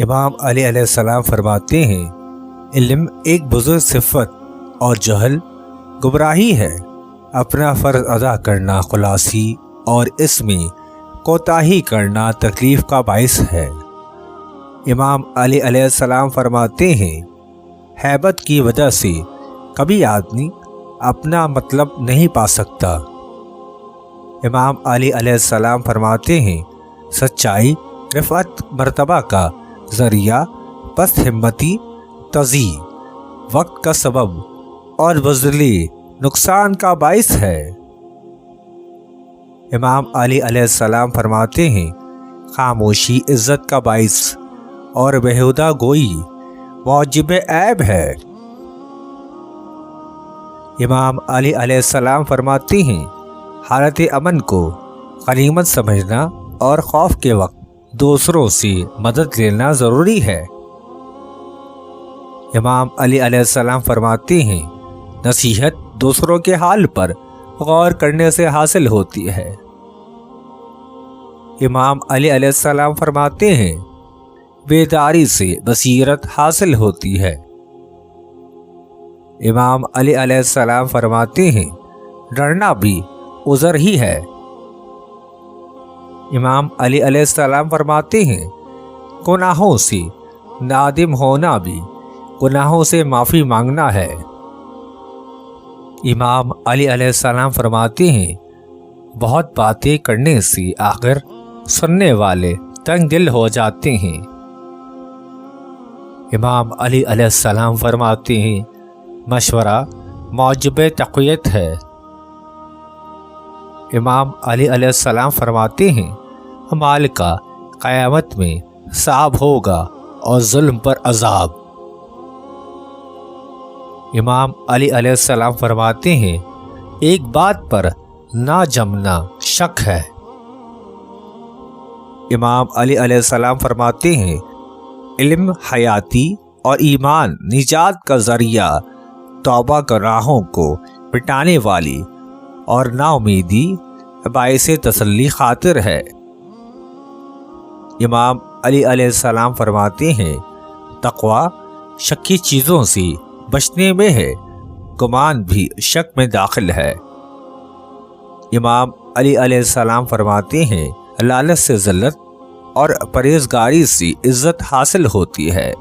امام علی علیہ السلام فرماتے ہیں علم ایک بزرگ صفت اور جہل گمراہی ہے۔ اپنا فرض ادا کرنا خلاصی اور اس میں کوتاہی کرنا تکلیف کا باعث ہے۔ امام علی علیہ السلام فرماتے ہیں ہیبت کی وجہ سے کبھی آدمی اپنا مطلب نہیں پا سکتا۔ امام علی علیہ السلام فرماتے ہیں سچائی رفعت مرتبہ کا ذریعہ، پست ہمتی تضییع وقت کا سبب اور بزدلی نقصان کا باعث ہے۔ امام علی علیہ السلام فرماتے ہیں خاموشی عزت کا باعث اور بیہودہ گوئی موجب عیب ہے۔ امام علی علیہ السلام فرماتے ہیں حالت امن کو غنیمت سمجھنا اور خوف کے وقت دوسروں سے مدد لینا ضروری ہے۔ امام علی علیہ السلام فرماتے ہیں نصیحت دوسروں کے حال پر غور کرنے سے حاصل ہوتی ہے۔ امام علی علیہ السلام فرماتے ہیں بیداری سے بصیرت حاصل ہوتی ہے۔ امام علی علیہ السلام فرماتے ہیں ڈرنا بھی عذر ہی ہے۔ امام علی علیہ السلام فرماتے ہیں گناہوں سے نادم ہونا بھی گناہوں سے معافی مانگنا ہے۔ امام علی علیہ السلام فرماتے ہیں بہت باتیں کرنے سے آخر سننے والے تنگ دل ہو جاتے ہیں۔ امام علی علیہ السلام فرماتے ہیں مشورہ موجب تقویت ہے۔ امام علی علیہ السلام فرماتے ہیں مال کا قیامت میں حساب ہوگا اور ظلم پر عذاب۔ امام علی علیہ السلام فرماتے ہیں ایک بات پر نہ جمنا شک ہے۔ امام علی علیہ السلام فرماتے ہیں علم حیاتی اور ایمان نجات کا ذریعہ، توبہ گناہوں کو مٹانے والی اور نا امیدی باعث تسلی خاطر ہے۔ امام علی علیہ السلام فرماتے ہیں تقویٰ شکی چیزوں سے بچنے میں ہے، گمان بھی شک میں داخل ہے۔ امام علی علیہ السلام فرماتے ہیں لالچ سے ذلت اور پرہیزگاری سے عزت حاصل ہوتی ہے۔